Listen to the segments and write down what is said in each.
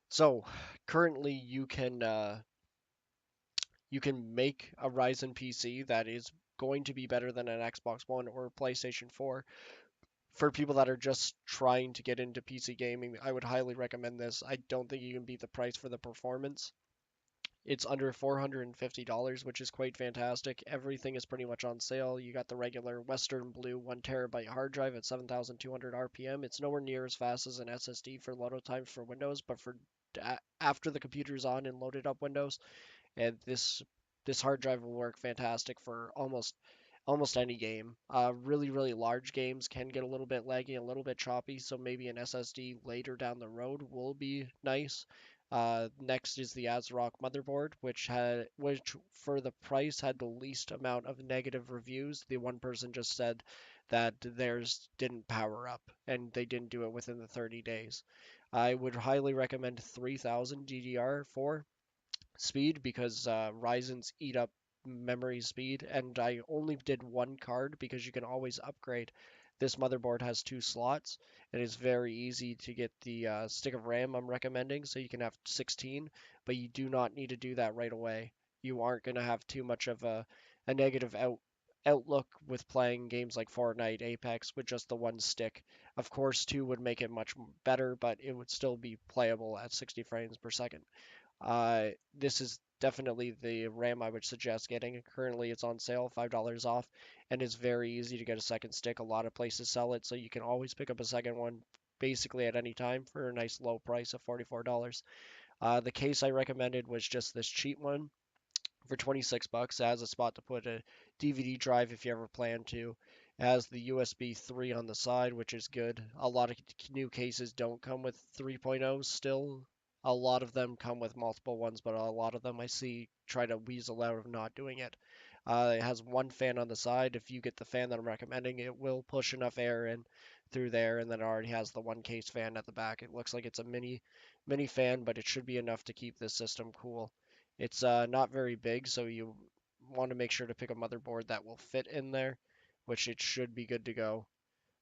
So currently you can make a Ryzen PC that is going to be better than an Xbox One or PlayStation 4. For people that are just trying to get into PC gaming, I would highly recommend this. I don't think you can beat the price for the performance. It's under $450, which is quite fantastic. Everything is pretty much on sale. You got the regular Western Blue 1 terabyte hard drive at 7,200 RPM. It's nowhere near as fast as an SSD for load times for Windows, but for after the computer's on and loaded up Windows, and this hard drive will work fantastic for almost any game. Really large games can get a little bit laggy, a little bit choppy, so maybe an SSD later down the road will be nice. Next is the ASRock motherboard, which for the price had the least amount of negative reviews. The one person just said that theirs didn't power up and they didn't do it within the 30 days. I would highly recommend 3000 DDR4 speed because Ryzen's eat up memory speed, and I only did one card because you can always upgrade. This motherboard has two slots, and it's very easy to get the stick of RAM I'm recommending, so you can have 16, but you do not need to do that right away. You aren't going to have too much of a negative outlook with playing games like Fortnite, Apex with just the one stick. Of course, two would make it much better, but it would still be playable at 60 frames per second. This is definitely the RAM I would suggest getting. Currently, it's on sale, $5 off, and it's very easy to get a second stick. A lot of places sell it, so you can always pick up a second one basically at any time for a nice low price of $44. The case I recommended was just this cheap one for 26 bucks. It has a spot to put a DVD drive if you ever plan to. It has the USB 3 on the side, which is good. A lot of new cases don't come with 3.0 still. A lot of them come with multiple ones, but a lot of them I see try to weasel out of not doing it. It has one fan on the side. If you get the fan that I'm recommending, it will push enough air in through there, and then it already has the one case fan at the back. It looks like it's a mini fan, but it should be enough to keep this system cool. It's not very big, so you want to make sure to pick a motherboard that will fit in there, which it should be good to go.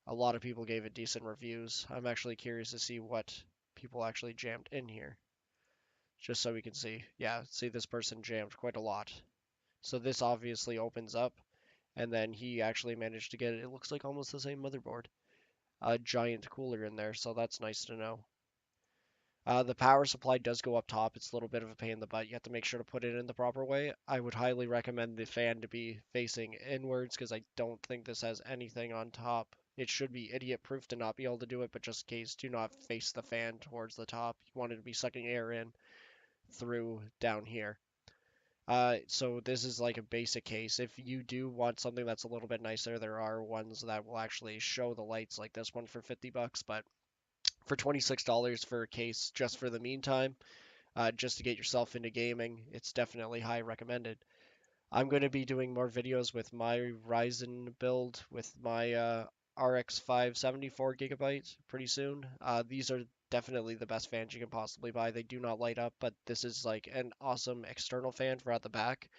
A lot of people gave it decent reviews. I'm actually curious to see what people actually jammed in here, just so we can see. Yeah, see this person jammed quite a lot. So this obviously opens up, and then he actually managed to get it. It looks like almost the same motherboard. A giant cooler in there, so that's nice to know. The power supply does go up top. It's a little bit of a pain in the butt. You have to make sure to put it in the proper way. I would highly recommend the fan to be facing inwards because I don't think this has anything on top. It should be idiot proof to not be able to do it, but just in case, do not face the fan towards the top. You want it to be sucking air in through down here. So this is like a basic case. If you do want something that's a little bit nicer, there are ones that will actually show the lights like this one for 50 bucks, but for $26 for a case just for the meantime, just to get yourself into gaming, it's definitely high recommended. I'm going to be doing more videos with my Ryzen build with my RX 570 4 GB pretty soon. These are definitely the best fans you can possibly buy. They do not light up, but this is like an awesome external fan for at the back.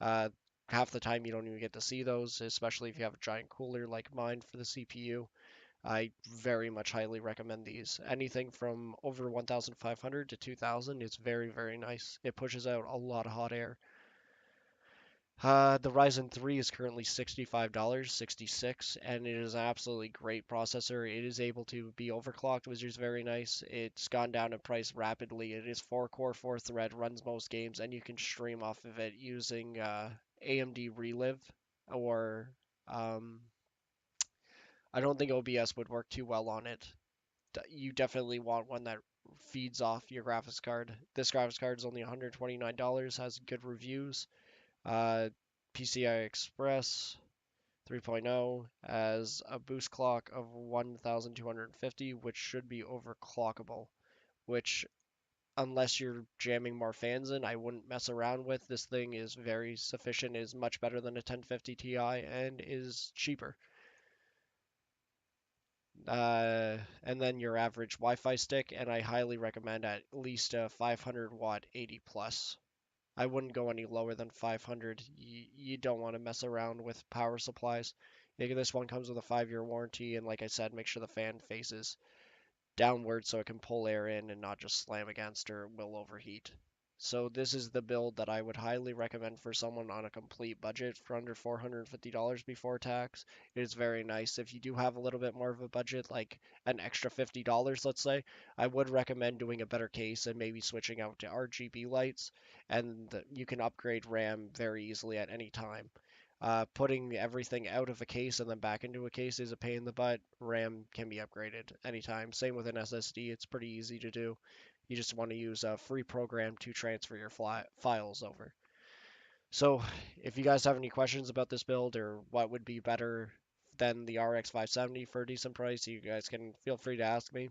Uh, Half the time you don't even get to see those, especially if you have a giant cooler like mine for the CPU. I very much highly recommend these. Anything from over 1,500 to 2,000 is very nice. It pushes out a lot of hot air. The Ryzen 3 is currently $65, 66, and it is an absolutely great processor. It is able to be overclocked, which is very nice. It's gone down in price rapidly. It is 4 core, 4 thread, runs most games, and you can stream off of it using AMD Relive or um, I don't think OBS would work too well on it. You definitely want one that feeds off your graphics card. This graphics card is only $129, has good reviews. Uh, PCI Express 3.0 has a boost clock of 1250, which should be overclockable, which unless you're jamming more fans in, I wouldn't mess around with. This thing is very sufficient, is much better than a 1050 Ti, and is cheaper. And then your average Wi-Fi stick, and I highly recommend at least a 500 watt 80 plus. I wouldn't go any lower than 500. You don't want to mess around with power supplies. This one comes with a 5-year warranty, and like I said, make sure the fan faces downward so it can pull air in and not just slam against or will overheat. So this is the build that I would highly recommend for someone on a complete budget for under $450 before tax. It is very nice. If you do have a little bit more of a budget, like an extra $50, let's say, I would recommend doing a better case and maybe switching out to RGB lights, and you can upgrade RAM very easily at any time. Putting everything out of a case and then back into a case is a pain in the butt. RAM can be upgraded anytime. Same with an SSD, it's pretty easy to do. You just want to use a free program to transfer your files over. So, if you guys have any questions about this build or what would be better than the RX 570 for a decent price, you guys can feel free to ask me.